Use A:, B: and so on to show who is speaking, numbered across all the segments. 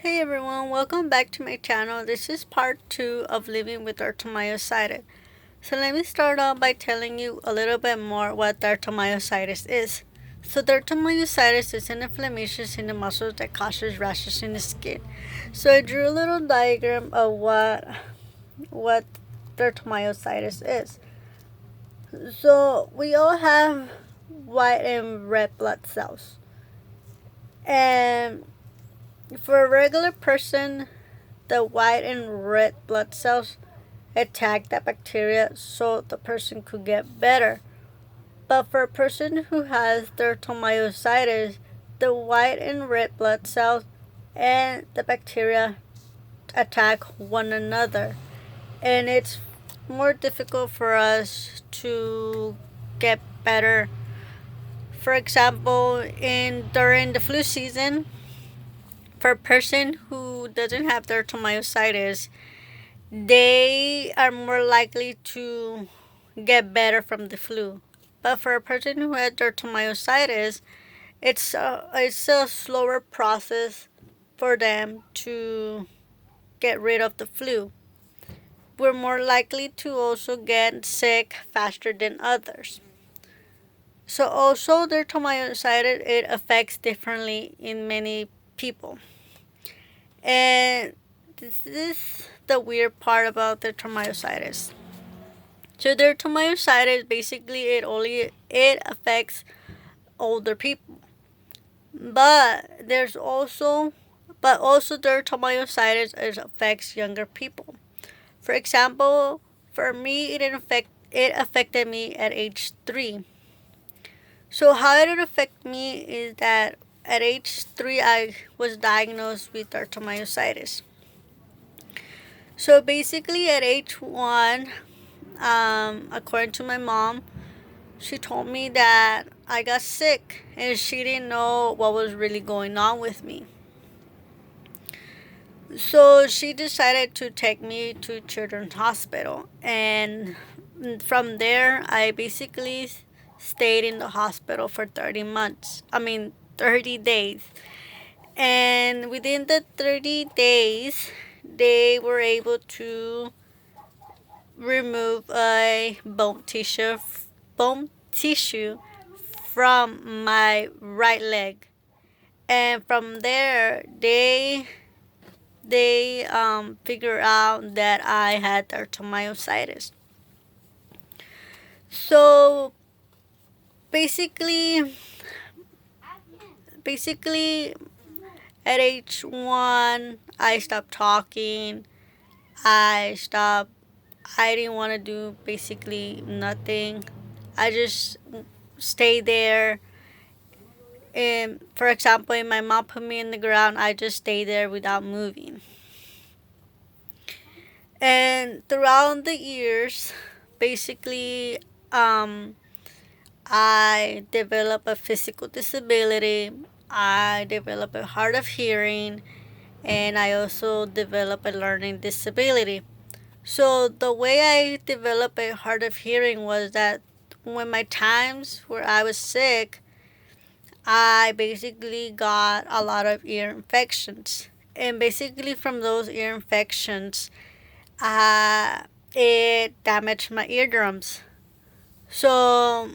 A: Hey everyone, welcome back to my channel. This is part 2 of living with dermatomyositis. So let me start off by telling you a little bit more what dermatomyositis is. So dermatomyositis is an inflammation in the muscles that causes rashes in the skin. So I drew a little diagram of what dermatomyositis is. So we all have white and red blood cells. And for a regular person, the white and red blood cells attack that bacteria so the person could get better. But for a person who has dermatomyositis, the white and red blood cells and the bacteria attack one another, and it's more difficult for us to get better. For example, in during the flu season, for a person who doesn't have dermatomyositis, they are more likely to get better from the flu. But for a person who has dermatomyositis, it's a slower process for them to get rid of the flu. We're more likely to also get sick faster than others. So also dermatomyositis, it affects differently in many people. And this is the weird part about dermatomyositis. So dermatomyositis basically it affects older people, but also dermatomyositis it affects younger people. For example, for me it affected me at age 3. So how it affect me is that at age 3 I was diagnosed with dermatomyositis. So basically at age 1, according to my mom, she told me that I got sick and she didn't know what was really going on with me. So she decided to take me to Children's Hospital, and from there I basically stayed in the hospital for 30 days. And within the 30 days, they were able to remove a bone tissue from my right leg, and from there they figured out that I had dermatomyositis. So basically basically at age 1 I stopped talking. I didn't want to do basically nothing. I just stayed there. And for example, if my mom put me in the ground, I just stay there without moving. And throughout the years, basically, I developed a physical disability. I developed a hard of hearing, and I also developed a learning disability. So the way I developed a hard of hearing was that when my times where I was sick, I basically got a lot of ear infections. And basically from those ear infections, uh, it damaged my eardrums. So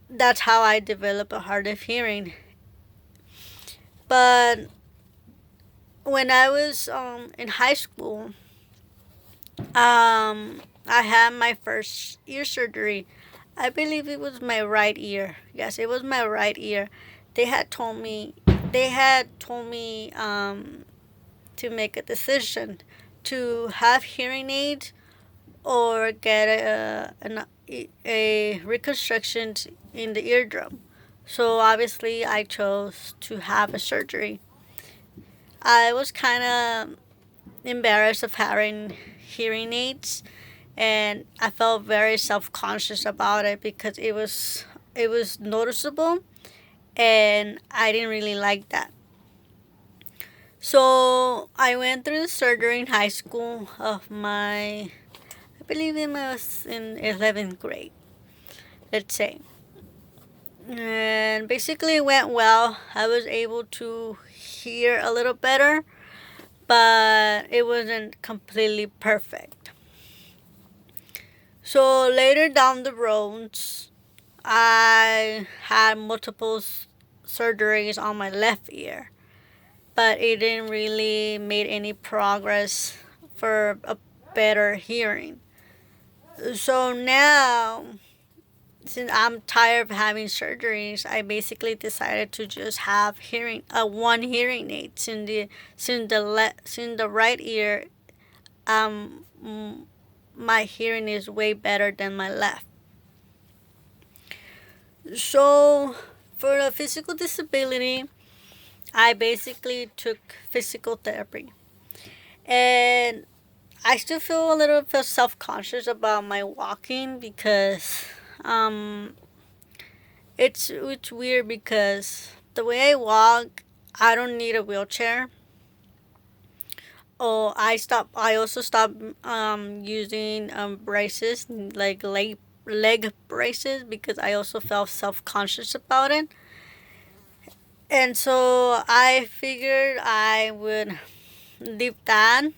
A: that's how I developed a hard of hearing. But when I was in high school, I had my first ear surgery. I believe it was my right ear. Yes, it was my right ear. They had told me they had told me to make a decision to have hearing aids or get a reconstruction in the eardrum. So obviously I chose to have a surgery. I was kind of embarrassed of having hearing aids, and I felt very self-conscious about it because it was noticeable, and I didn't really like that. So I went through the surgery in high school of I believe it was in 11th grade, let's say. And basically it went well. I was able to hear a little better. but it wasn't completely perfect. So later down the road, I had multiple surgeries on my left ear, but it didn't really make any progress for a better hearing. So now, since I'm tired of having surgeries, I basically decided to just have one hearing aid. Since the right ear, um, my hearing is way better than my left. So for a physical disability, I basically took physical therapy, and I still feel a little bit self-conscious about my walking because um, it's weird because the way I walk, I don't need a wheelchair. Oh, I also stopped using braces, like leg braces, because I also felt self-conscious about it. And so I figured I would leave that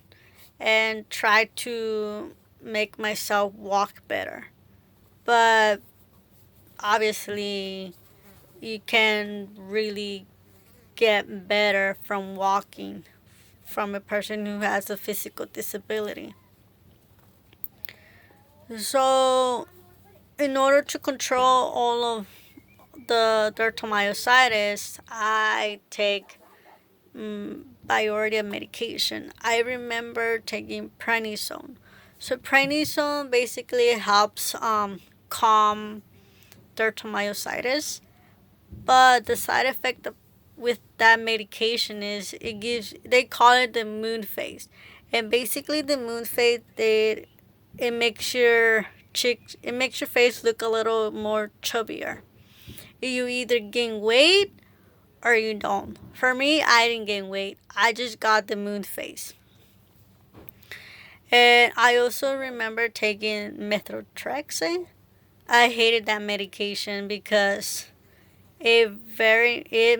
A: and try to make myself walk better. But obviously, you can really get better from walking from a person who has a physical disability. So, in order to control all of the dermatomyositis, I take biordia medication. I remember taking prednisone. So prednisone basically helps calm dermatomyositis, but the side effect with that medication is they call it the moon phase, and basically the moon phase it makes it makes your face look a little more chubbier. You either gain weight or you don't. For me, I didn't gain weight. I just got the moon phase. And I also remember taking methotrexate. I hated that medication because it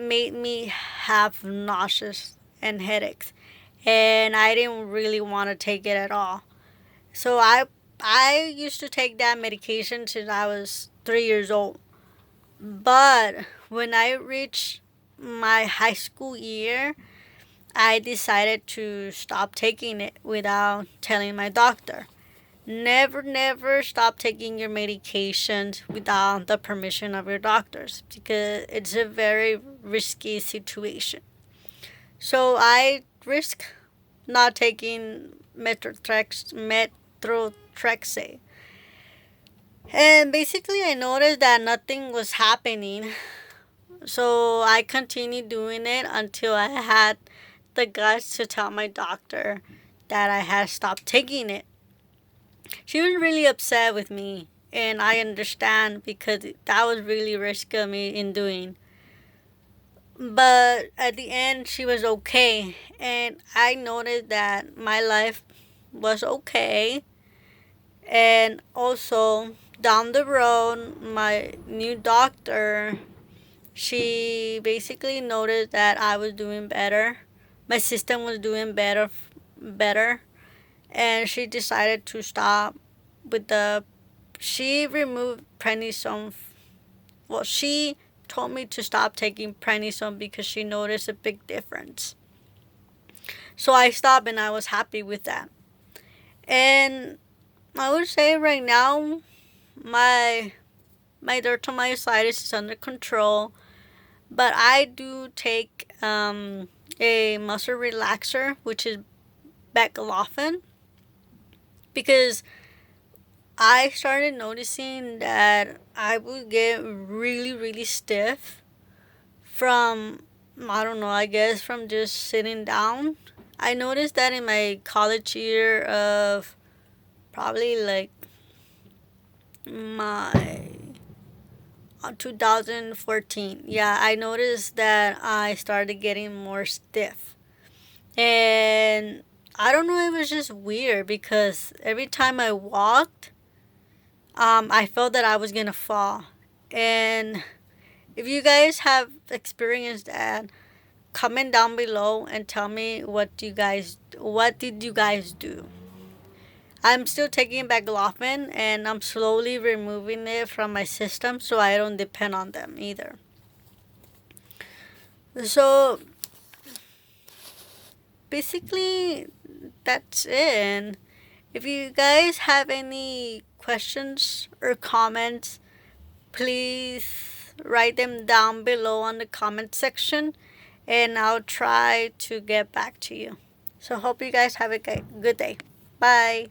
A: made me have nauseous and headaches, and I didn't really want to take it at all. So I used to take that medication since I was 3 years old. But when I reached my high school year, I decided to stop taking it without telling my doctor. Never stop taking your medications without the permission of your doctors because it's a very risky situation. So I risk not taking methotrexate. And basically, I noticed that nothing was happening. So I continued doing it until I had the guts to tell my doctor that I had stopped taking it. She was really upset with me, and I understand because that was really risky of me in doing. But at the end, she was okay, and I noticed that my life was okay. And also, down the road, my new doctor, she basically noticed that I was doing better. My system was doing better, and she decided to stop with the. She removed prednisone. Well, she told me to stop taking prednisone because she noticed a big difference. So I stopped, and I was happy with that. And I would say right now, my my dermatomyositis is under control, but I do take a muscle relaxer, which is baclofen, because I started noticing that I would get really stiff from, I don't know, I guess from just sitting down. I noticed that in my college year of probably like my 2014. Yeah, I noticed that I started getting more stiff. And I don't know, it was just weird because every time I walked, I felt that I was gonna fall. And if you guys have experienced that, comment down below and tell me what did you guys do. I'm still taking baclofen and I'm slowly removing it from my system so I don't depend on them either. So basically that's it. If you guys have any questions or comments, please write them down below on the comment section and I'll try to get back to you. So hope you guys have a good day. Bye.